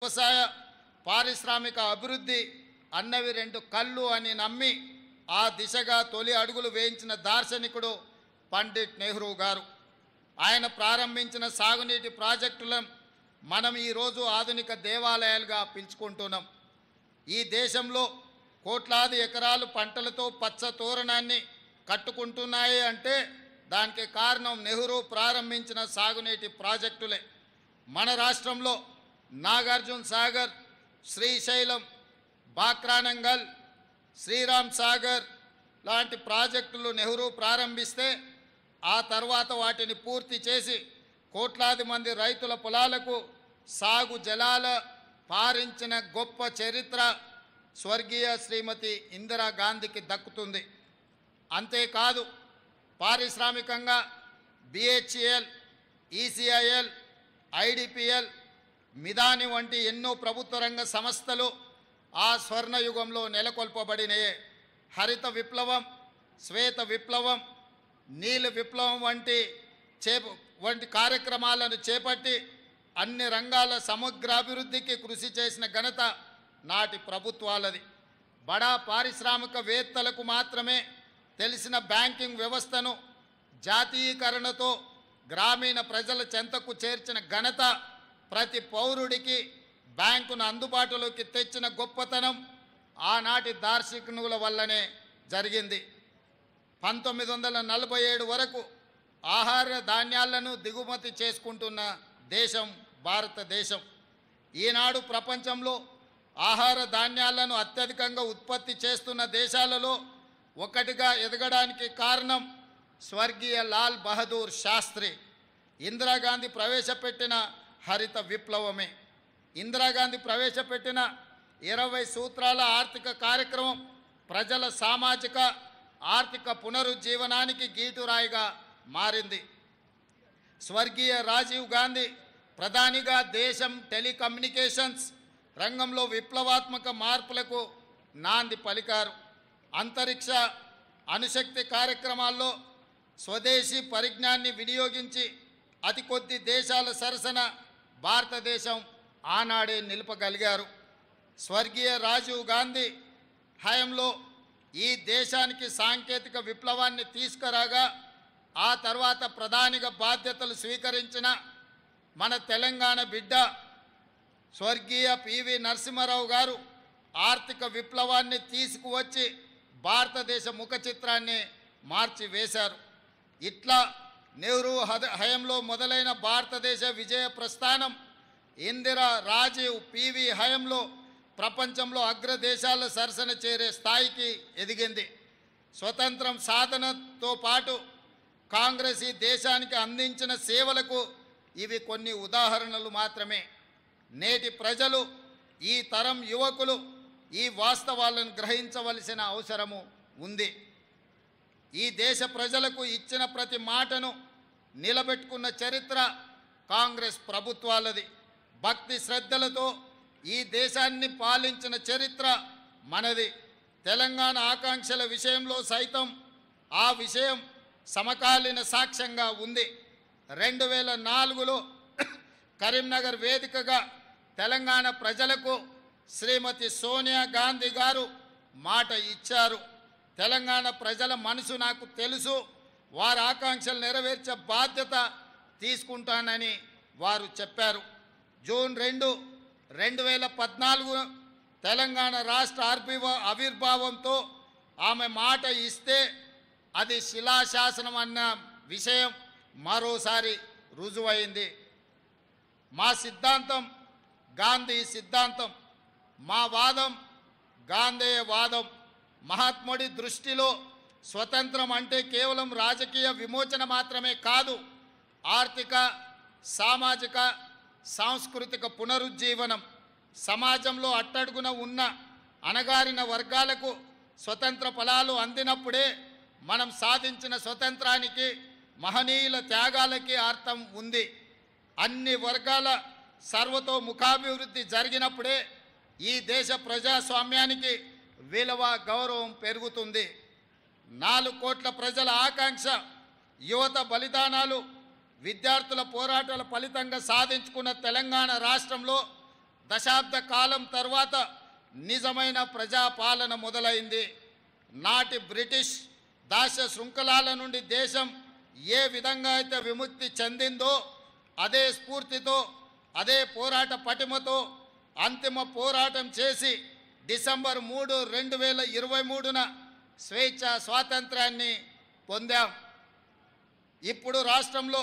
వ్యవసాయ పారిశ్రామిక అభివృద్ధి అన్నవి రెండు కళ్ళు అని నమ్మి ఆ దిశగా తొలి అడుగులు వేయించిన దార్శనికుడు పండిట్ నెహ్రూ గారు. ఆయన ప్రారంభించిన సాగునీటి ప్రాజెక్టులను మనం ఈరోజు ఆధునిక దేవాలయాలుగా పిలుచుకుంటున్నాం. ఈ దేశంలో కోట్లాది ఎకరాలు పంటలతో పచ్చ తోరణాన్ని కట్టుకుంటున్నాయి అంటే దానికి కారణం నెహ్రూ ప్రారంభించిన సాగునీటి ప్రాజెక్టులే. మన రాష్ట్రంలో నాగార్జున సాగర్, శ్రీశైలం, బాక్రానంగల్, శ్రీరామ్ సాగర్ లాంటి ప్రాజెక్టులు నెహ్రూ ప్రారంభిస్తే ఆ తర్వాత వాటిని పూర్తి చేసి కోట్లాది మంది రైతుల పొలాలకు సాగు జలాల పారించిన గొప్ప చరిత్ర స్వర్గీయ శ్రీమతి ఇందిరాగాంధీకి దక్కుతుంది. అంతేకాదు పారిశ్రామికంగా BHEL, ECIL, IDPL, మిదాని వంటి ఎన్నో ప్రభుత్వ రంగ సంస్థలు ఆ స్వర్ణయుగంలో నెలకొల్పబడినయే. హరిత విప్లవం, శ్వేత విప్లవం, నీల విప్లవం వంటి కార్యక్రమాలను చేపట్టి అన్ని రంగాల సమగ్రాభివృద్ధికి కృషి చేసిన ఘనత నాటి ప్రభుత్వాలది. బడా పారిశ్రామికవేత్తలకు మాత్రమే తెలిసిన బ్యాంకింగ్ వ్యవస్థను జాతీయీకరణతో గ్రామీణ ప్రజల చెంతకు చేర్చిన ఘనత, ప్రతి పౌరుడికి బ్యాంకును అందుబాటులోకి తెచ్చిన గొప్పతనం ఆనాటి దార్శనికుల వల్లనే జరిగింది. 1947 వరకు ఆహార ధాన్యాలను దిగుమతి చేసుకుంటున్న దేశం భారతదేశం. ఈనాడు ప్రపంచంలో ఆహార ధాన్యాలను అత్యధికంగా ఉత్పత్తి చేస్తున్న దేశాలలో ఒకటిగా ఎదగడానికి కారణం స్వర్గీయ లాల్ బహదూర్ శాస్త్రి, ఇందిరాగాంధీ ప్రవేశపెట్టిన హరిత విప్లవమే. ఇందిరాగాంధీ ప్రవేశపెట్టిన 20 సూత్రాల ఆర్థిక కార్యక్రమం ప్రజల సామాజిక ఆర్థిక పునరుజ్జీవనానికి గీటురాయిగా మారింది. స్వర్గీయ రాజీవ్ గాంధీ ప్రధానిగా దేశం టెలికమ్యూనికేషన్స్ రంగంలో విప్లవాత్మక మార్పులకు నాంది పలికారు. అంతరిక్ష అణుశక్తి కార్యక్రమాల్లో స్వదేశీ పరిజ్ఞాన్ని వినియోగించి అతి కొద్ది దేశాల సరసన భారతదేశం ఆనాడే నిలపగలిగారు. స్వర్గీయ రాజీవ్ గాంధీ హయాంలో ఈ దేశానికి సాంకేతిక విప్లవాన్ని తీసుకురాగా ఆ తర్వాత ప్రధానిగా బాధ్యతలు స్వీకరించిన మన తెలంగాణ బిడ్డ స్వర్గీయ PV నరసింహారావు గారు ఆర్థిక విప్లవాన్ని తీసుకువచ్చి భారతదేశ ముఖ చిత్రాన్ని మార్చివేశారు. ఇట్లా నెహ్రూ హయంలో మొదలైన భారతదేశ విజయ ప్రస్థానం ఇందిరా, రాజీవ్, PV హయంలో ప్రపంచంలో అగ్రదేశాల సరసన చేరే స్థాయికి ఎదిగింది. స్వతంత్రం సాధనతో పాటు కాంగ్రెస్ ఈ దేశానికి అందించిన సేవలకు ఇవి కొన్ని ఉదాహరణలు మాత్రమే. నేటి ప్రజలు, ఈ తరం యువకులు ఈ వాస్తవాలను గ్రహించవలసిన అవసరము ఉంది. ఈ దేశ ప్రజలకు ఇచ్చిన ప్రతి మాటను నిలబెట్టుకున్న చరిత్ర కాంగ్రెస్ ప్రభుత్వాలది. భక్తి శ్రద్ధలతో ఈ దేశాన్ని పాలించిన చరిత్ర మనది. తెలంగాణ ఆకాంక్షల విషయంలో సైతం ఆ విషయం సమకాలీన సాక్ష్యంగా ఉంది. 2004లో కరీంనగర్ వేదికగా తెలంగాణ ప్రజలకు శ్రీమతి సోనియా గాంధీ గారు మాట ఇచ్చారు. తెలంగాణ ప్రజల మనసు నాకు తెలుసు, వారి ఆకాంక్షలు నెరవేర్చే బాధ్యత తీసుకుంటానని వారు చెప్పారు. జూన్ 2, 2014 తెలంగాణ రాష్ట్ర ఆవిర్భావంతో ఆమె మాట ఇస్తే అది శిలాశాసనం అన్న విషయం మరోసారి రుజువైంది. మా సిద్ధాంతం గాంధీ సిద్ధాంతం, మా వాదం గాంధేయ వాదం. మహాత్ముడి దృష్టిలో స్వతంత్రం అంటే కేవలం రాజకీయ విమోచన మాత్రమే కాదు, ఆర్థిక, సామాజిక, సాంస్కృతిక పునరుజ్జీవనం. సమాజంలో అట్టడుగున ఉన్న అణగారిన వర్గాలకు స్వతంత్ర ఫలాలు అందినప్పుడే మనం సాధించిన స్వతంత్రానికి, మహనీయుల త్యాగాలకి అర్థం ఉంది. అన్ని వర్గాల సర్వతోముఖాభివృద్ధి జరిగినప్పుడే ఈ దేశ ప్రజాస్వామ్యానికి విలువ, గౌరవం పెరుగుతుంది. 4 కోట్ల ప్రజల ఆకాంక్ష, యువత బలిదానాలు, విద్యార్థుల పోరాటాల ఫలితంగా సాధించుకున్న తెలంగాణ రాష్ట్రంలో దశాబ్ద కాలం తర్వాత నిజమైన ప్రజాపాలన మొదలైంది. నాటి బ్రిటిష్ దాస్య శృంఖలాల నుండి దేశం ఏ విధంగా అయితే విముక్తి చెందిందో అదే స్ఫూర్తితో, అదే పోరాట పటిమతో అంతిమ పోరాటం చేసి డిసెంబర్ 3, 2023న స్వేచ్ఛ స్వాతంత్రాన్ని పొందాం. ఇప్పుడు రాష్ట్రంలో